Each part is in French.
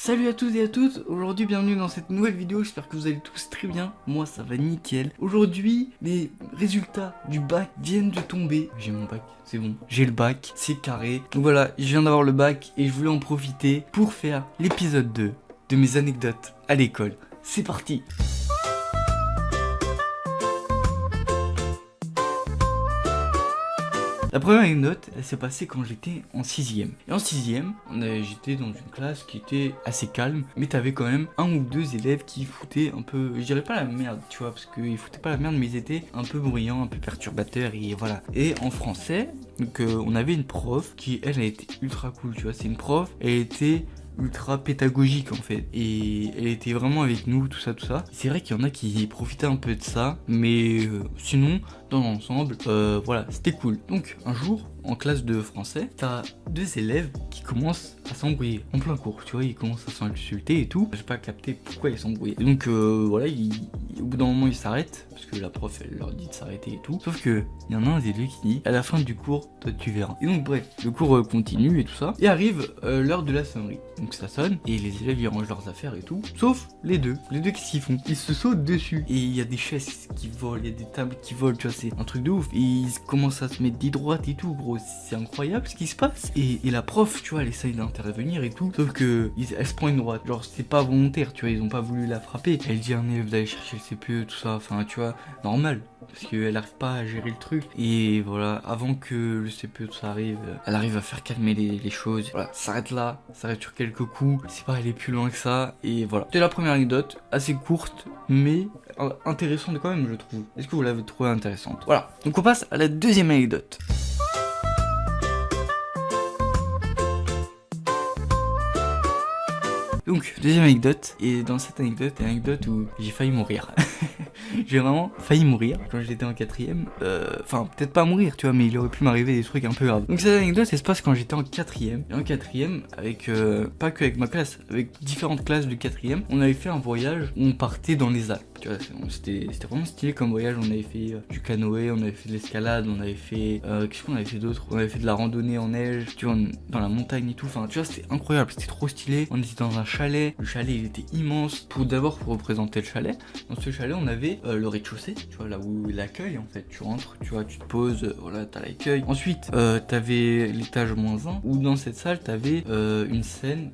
Salut à tous et à toutes, aujourd'hui bienvenue dans cette nouvelle vidéo, j'espère que vous allez tous très bien, moi ça va nickel. Aujourd'hui les résultats du bac viennent de tomber, j'ai mon bac, c'est bon, j'ai le bac, c'est carré. Donc voilà, je viens d'avoir le bac et je voulais en profiter pour faire l'épisode 2 de mes anecdotes à l'école. C'est parti. La première anecdote, elle s'est passée quand j'étais en 6ème. Et en 6ème, j'étais dans une classe qui était assez calme, mais t'avais quand même un ou deux élèves qui foutaient un peu, je dirais pas la merde, tu vois, parce qu'ils foutaient pas la merde, mais ils étaient un peu bruyants, un peu perturbateurs, et voilà. Et en français, donc on avait une prof qui, elle était ultra cool, tu vois, c'est une prof, elle était ultra pédagogique en fait, et elle était vraiment avec nous, tout ça. C'est vrai qu'il y en a qui profitaient un peu de ça, mais sinon dans l'ensemble voilà, c'était cool. Donc un jour en classe de français, t'as deux élèves qui commencent à s'embrouiller en plein cours, tu vois, ils commencent à s'insulter et tout. J'ai pas capté pourquoi ils s'embrouillaient. Donc voilà, au bout d'un moment ils s'arrêtent parce que la prof elle leur dit de s'arrêter et tout. Sauf que il y en a un des deux qui dit à la fin du cours, toi tu verras. Et donc bref, le cours continue et tout ça. Et arrive l'heure de la sonnerie. Donc ça sonne et les élèves ils rangent leurs affaires et tout. Sauf les deux. Les deux qu'est-ce qu'ils font? Ils se sautent dessus. Et il y a des chaises qui volent, il y a des tables qui volent, tu vois, c'est un truc de ouf. Et ils commencent à se mettre des droites et tout, gros. C'est incroyable ce qui se passe. Et la prof, tu vois, elle essaye d'intervenir et tout. Sauf que elle se prend une droite. Genre c'est pas volontaire, tu vois, ils ont pas voulu la frapper. Elle dit à un élève d'aller chercher le CPE, tout ça. Enfin, tu vois, normal. Parce qu'elle arrive pas à gérer le truc. Et voilà, avant que le CPE tout ça arrive, elle arrive à faire calmer les choses. Voilà, ça s'arrête là, ça s'arrête sur quelques coups. C'est pas aller plus loin que ça. Et voilà. C'était la première anecdote, assez courte, mais intéressante quand même, je trouve. Est-ce que vous l'avez trouvée intéressante? Voilà. Donc on passe à la deuxième anecdote. Donc, deuxième anecdote, et dans cette anecdote, c'est l'anecdote où j'ai failli mourir. J'ai vraiment failli mourir quand j'étais en 4ème. Enfin, peut-être pas mourir, tu vois, mais il aurait pu m'arriver des trucs un peu graves. Donc cette anecdote, elle se passe quand j'étais en 4ème. Et en 4ème, avec, pas que avec ma classe, avec différentes classes de 4ème, on avait fait un voyage où on partait dans les Alpes. Tu vois, c'était vraiment stylé comme voyage. On avait fait du canoë, on avait fait de l'escalade, on avait fait... qu'est-ce qu'on avait fait d'autre? On avait fait de la randonnée en neige, tu vois, dans la montagne et tout. Enfin, tu vois, c'était incroyable, c'était trop stylé. On était dans un chalet. Le chalet, il était immense. Pour représenter le chalet, dans ce chalet, on avait le rez-de-chaussée, tu vois, là où l'accueil, en fait. Tu rentres, tu vois, tu te poses, voilà, t'as l'accueil. Ensuite, t'avais l'étage -1, où dans cette salle, t'avais une scène,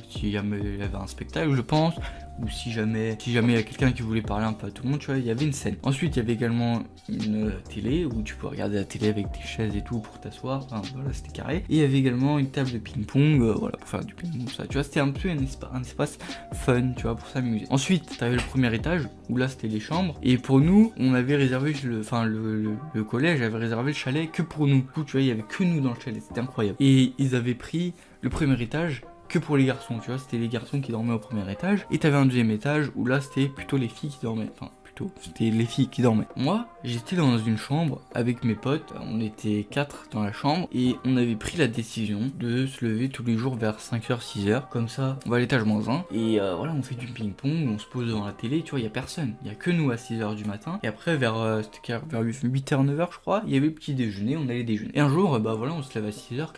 s'il y avait un spectacle, je pense, ou si jamais il y a quelqu'un qui voulait parler un peu à tout le monde, tu vois, il y avait une scène. Ensuite, il y avait également une télé où tu peux regarder la télé avec tes chaises et tout pour t'asseoir. Enfin, voilà, c'était carré. Et il y avait également une table de ping-pong, voilà, pour faire du ping-pong, ça. Tu vois, c'était un peu un espace fun, tu vois, pour s'amuser. Ensuite, t'avais le premier étage où là, c'était les chambres. Et pour nous, on avait réservé le collège avait réservé le chalet que pour nous. Du coup, tu vois, il y avait que nous dans le chalet. C'était incroyable. Et ils avaient pris le premier étage que pour les garçons, tu vois, c'était les garçons qui dormaient au premier étage, et t'avais un deuxième étage où là c'était plutôt les filles qui dormaient, enfin c'était les filles qui dormaient. Moi, j'étais dans une chambre avec mes potes, on était 4 dans la chambre, et on avait pris la décision de se lever tous les jours vers 5h, 6h, comme ça, on va à l'étage -1, et voilà, on fait du ping-pong, on se pose devant la télé, tu vois, il y a personne, il y a que nous à 6h du matin, et après vers 8h, 9h je crois, il y avait le petit déjeuner, on allait déjeuner. Et un jour, bah voilà, on se lève à 6h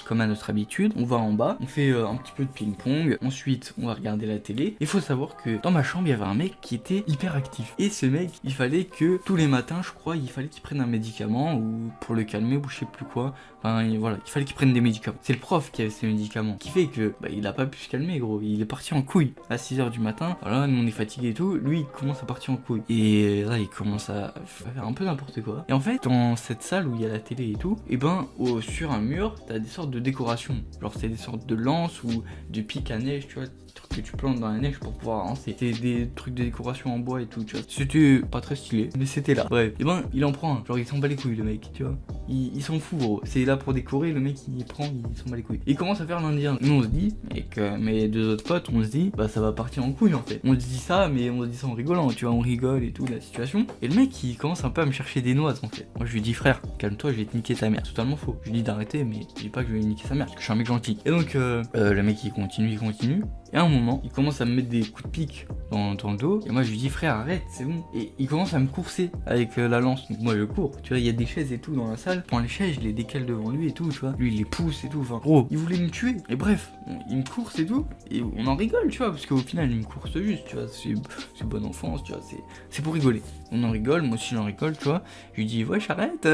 comme à notre habitude, on va en bas, on fait un petit peu de ping-pong, ensuite on va regarder la télé. Il faut savoir que dans ma chambre, il y avait un mec qui était hyper actif. Et ce mec, il fallait que tous les matins, je crois, il fallait qu'il prenne un médicament ou pour le calmer ou je sais plus quoi. Enfin voilà, il fallait qu'il prenne des médicaments. C'est le prof qui avait ces médicaments, qui fait que bah, il a pas pu se calmer, gros. Il est parti en couille à 6h du matin. Voilà, nous on est fatigué et tout. Lui, il commence à partir en couille. Et là, il commence à faire un peu n'importe quoi. Et en fait, dans cette salle où il y a la télé et tout, et ben sur un mur, t'as des sortes de décorations. Genre c'est des sortes de lances ou de pics à neige, tu vois, que tu plantes dans la neige pour pouvoir avancer. C'était des trucs de décoration en bois et tout, tu vois. C'était pas très stylé, mais c'était là. Bref, et ben il en prend un. Genre il s'en bat les couilles le mec, tu vois. Il s'en fout, gros. C'est là pour décorer, le mec il prend, il s'en bat les couilles. Il commence à faire l'indien. Nous on se dit, et que mes deux autres potes, on se dit, bah ça va partir en couille en fait. On se dit ça, mais on se dit ça en rigolant, tu vois, on rigole et tout de la situation. Et le mec il commence un peu à me chercher des noises en fait. Moi je lui dis frère, calme-toi, je vais te niquer ta mère. Totalement faux. Je lui dis d'arrêter, mais je dis pas que je vais lui niquer sa mère, parce que je suis un mec gentil. Et donc le mec il continue. Et à un moment, il commence à me mettre des coups de pique dans le dos. Et moi je lui dis frère arrête, c'est bon. Et il commence à me courser avec la lance. Donc moi je cours. Tu vois, il y a des chaises et tout dans la salle. Je prends les chaises, je les décale devant lui et tout, tu vois. Lui il les pousse et tout. Enfin, gros, il voulait me tuer. Et bref, il me course et tout. Et on en rigole, tu vois, parce qu'au final il me course juste, tu vois. C'est bonne enfance, tu vois. C'est pour rigoler. On en rigole, moi aussi j'en rigole, tu vois. Je lui dis ouais, j'arrête.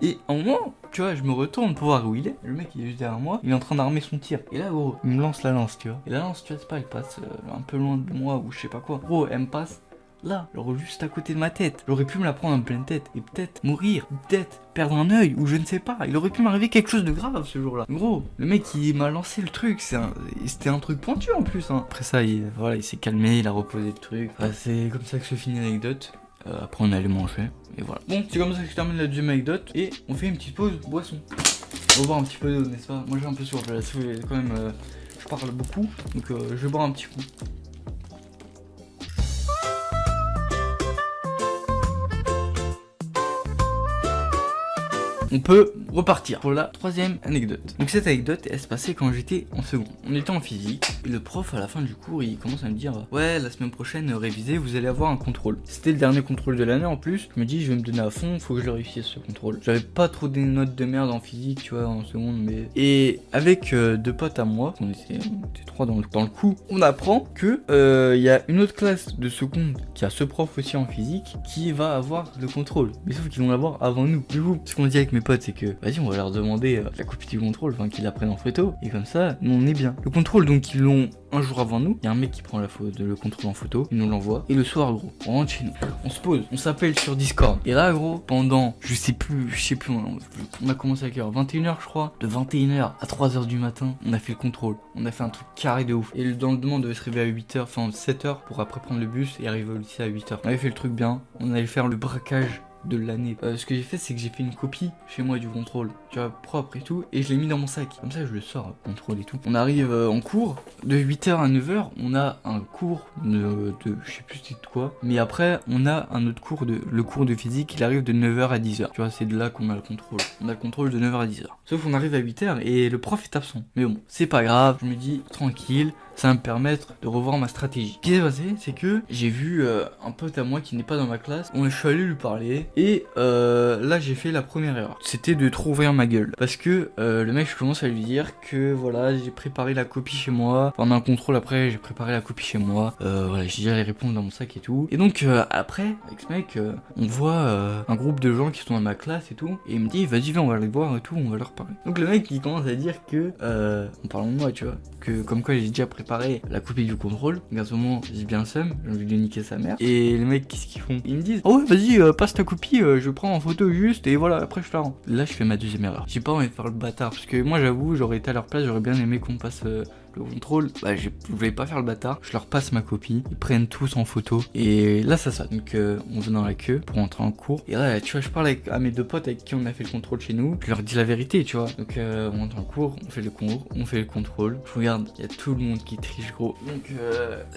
Et à un moment, tu vois, je me retourne pour voir où il est. Le mec il est juste derrière moi, il est en train d'armer son tir. Et là, gros, il me lance la lance, tu vois. Et la lance, tu vois, c'est pas, elle passe un peu loin de moi ou je sais pas quoi. Gros, elle me passe là, genre juste à côté de ma tête. J'aurais pu me la prendre en pleine tête et peut-être mourir, peut-être perdre un œil ou je ne sais pas. Il aurait pu m'arriver quelque chose de grave ce jour-là. Gros, le mec il m'a lancé le truc, c'était un truc pointu en plus. Hein. Après ça, il s'est calmé, il a reposé le truc. Enfin, c'est comme ça que se finit l'anecdote. Après on allait manger et voilà. Bon, c'est comme ça que je termine la deuxième anecdote et on fait une petite pause boisson. On va boire un petit peu d'eau, n'est-ce pas? Moi j'ai un peu soif là, quand même, je parle beaucoup, donc je vais boire un petit coup. On peut repartir pour la troisième anecdote. Donc cette anecdote, elle se passait quand j'étais en seconde. On était en physique, et le prof à la fin du cours, il commence à me dire ouais, la semaine prochaine, révisez, vous allez avoir un contrôle. C'était le dernier contrôle de l'année en plus. Je me dis, je vais me donner à fond, faut que je le réussisse ce contrôle. J'avais pas trop des notes de merde en physique, tu vois, en seconde, mais... Et avec deux potes à moi, on était trois dans le coup, on apprend que il y a une autre classe de seconde qui a ce prof aussi en physique qui va avoir le contrôle. Mais sauf qu'ils vont l'avoir avant nous. Du coup, ce qu'on dit avec mes potes, c'est que vas-y, on va leur demander la copie du contrôle, enfin qu'ils la prennent en photo, et comme ça, nous on est bien. Le contrôle, donc ils l'ont un jour avant nous, il y a un mec qui prend le contrôle en photo, il nous l'envoie, et le soir, gros, on rentre chez nous, on se pose, on s'appelle sur Discord, et là, gros, pendant, je sais plus, on a commencé à quelle heure, 21h je crois, de 21h à 3h du matin, on a fait le contrôle, on a fait un truc carré de ouf, et dans le demande, on devait se réveiller à 8h, enfin 7h, pour après prendre le bus et arriver au lycée à 8h. On avait fait le truc bien, on allait faire le braquage de l'année. Ce que j'ai fait, c'est que j'ai fait une copie chez moi du contrôle, tu vois, propre et tout, et je l'ai mis dans mon sac. Comme ça, je le sors, contrôle et tout. On arrive en cours, de 8h à 9h, on a un cours de je sais plus c'est de quoi, mais après, on a un autre cours, le cours de physique, il arrive de 9h à 10h. Tu vois, c'est de là qu'on a le contrôle. On a le contrôle de 9h à 10h. Sauf qu'on arrive à 8h et le prof est absent. Mais bon, c'est pas grave, je me dis, tranquille, ça va me permettre de revoir ma stratégie. Ce qui s'est passé, c'est que j'ai vu un pote à moi qui n'est pas dans ma classe. Je suis allé lui parler et là j'ai fait la première erreur. C'était de trop ouvrir ma gueule. Parce que le mec, je commence à lui dire que voilà, j'ai préparé la copie chez moi. Pendant un contrôle après, j'ai préparé la copie chez moi. Voilà, j'ai déjà les réponses dans mon sac et tout. Et donc après, avec ce mec, on voit un groupe de gens qui sont dans ma classe et tout. Et il me dit, vas-y, viens, on va les voir et tout, on va leur parler. Donc le mec, il commence à dire que, en parlant de moi, tu vois, que comme quoi j'ai déjà préparé la copie du contrôle. Donc à ce moment, j'ai bien le seum, j'ai envie de niquer sa mère. Et les mecs, qu'est-ce qu'ils font? Ils me disent, oh ouais, vas-y, passe ta copie, je prends en photo juste, et voilà, après je te la rends. Là, je fais ma deuxième erreur. J'ai pas envie de faire le bâtard, parce que moi, j'avoue, j'aurais été à leur place, j'aurais bien aimé qu'on passe le contrôle. Bah, je voulais pas faire le bâtard, je leur passe ma copie, ils prennent tous en photo, et là, ça sonne. Donc, on va dans la queue pour entrer en cours. Et là, tu vois, je parle à mes deux potes avec qui on a fait le contrôle chez nous, je leur dis la vérité, tu vois. Donc, on entre en cours, on fait le contrôle. Je regarde, il y a tout le monde qui triche, gros. Donc,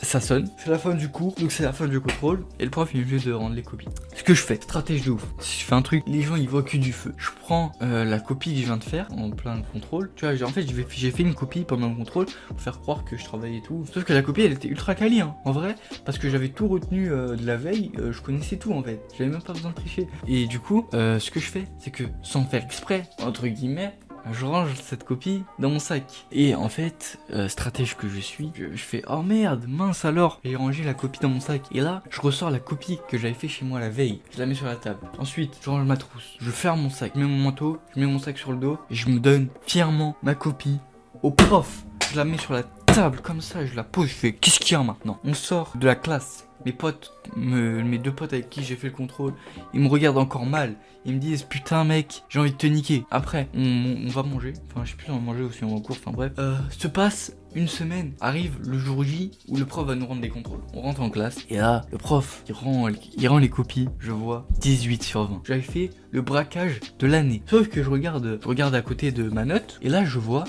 ça sonne, c'est la fin du cours, donc c'est la fin du contrôle, et le prof il me dit de rendre les copies. Ce que je fais, stratège de ouf. Si je fais un truc, les gens ils voient que du feu. Je prends la copie que je viens de faire en plein contrôle. Tu vois, en fait, j'ai fait une copie pendant le contrôle pour faire croire que je travaillais et tout. Sauf que la copie elle était ultra quali, hein, en vrai, parce que j'avais tout retenu de la veille, je connaissais tout en fait. J'avais même pas besoin de tricher. Et du coup, ce que je fais, c'est que sans faire exprès, entre guillemets, je range cette copie dans mon sac. Et en fait, stratège que je suis, je fais oh merde, mince alors, j'ai rangé la copie dans mon sac. Et là, je ressors la copie que j'avais fait chez moi la veille. Je la mets sur la table. Ensuite, je range ma trousse. Je ferme mon sac, je mets mon manteau, je mets mon sac sur le dos et je me donne fièrement ma copie au prof. Je la mets sur la table comme ça, je la pose, je fais qu'est-ce qu'il y a maintenant? On sort de la classe. Mes deux potes avec qui j'ai fait le contrôle, ils me regardent encore mal. Ils me disent putain mec, j'ai envie de te niquer. Après, on va manger. Enfin, je sais plus si on va manger ou si on va en cours. Enfin bref. Se passe une semaine. Arrive le jour J où le prof va nous rendre des contrôles. On rentre en classe et là, le prof, il rend les copies. Je vois 18 sur 20. J'avais fait le braquage de l'année. Sauf que je regarde à côté de ma note et là je vois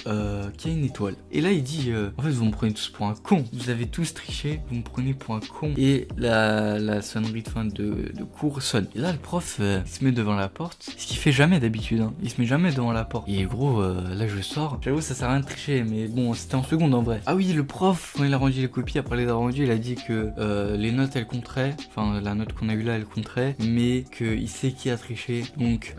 qu'il y a une étoile. Et là il dit en fait vous me prenez tous pour un con. Vous avez tous triché, vous me prenez pour un con. Et la la sonnerie de fin de cours sonne. Et là, le prof, il se met devant la porte, ce qu'il fait jamais d'habitude, hein. Il se met jamais devant la porte. Et gros, là, je sors. J'avoue, ça sert à rien de tricher, mais bon, c'était en seconde en vrai. Ah oui, le prof, quand il a rendu les copies, après les avoir rendues, il a dit que les notes, elles compteraient. Enfin, la note qu'on a eue là, elle compterait, mais qu'il sait qui a triché, donc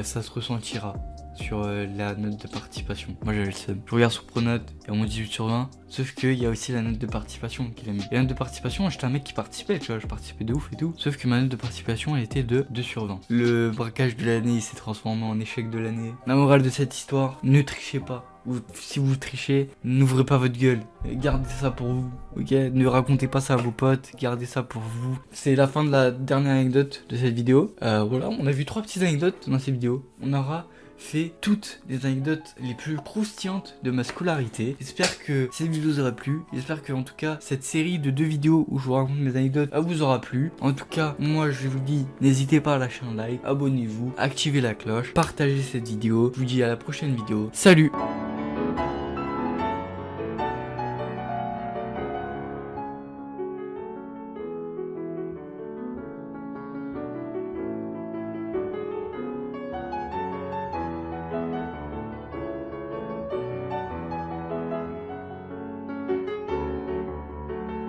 ça se ressentira sur la note de participation. Moi j'avais le seum. Je regarde sur Pronote et on me dit 18 sur 20. Sauf qu'il y a aussi la note de participation qu'il a mis. La note de participation, j'étais un mec qui participait, tu vois, je participais de ouf et tout. Sauf que ma note de participation, elle était de 2 sur 20. Le braquage de l'année, il s'est transformé en échec de l'année. La morale de cette histoire, ne trichez pas. Si vous trichez, n'ouvrez pas votre gueule. Gardez ça pour vous, ok? Ne racontez pas ça à vos potes, gardez ça pour vous. C'est la fin de la dernière anecdote de cette vidéo. Voilà, on a vu 3 petites anecdotes dans cette vidéo. On aura fait toutes les anecdotes les plus croustillantes de ma scolarité. J'espère que cette vidéo vous aura plu. J'espère que en tout cas cette série de 2 vidéos où je vous raconte mes anecdotes vous aura plu. En tout cas, moi je vous dis, n'hésitez pas à lâcher un like, abonnez-vous, activez la cloche, partagez cette vidéo. Je vous dis à la prochaine vidéo. Salut!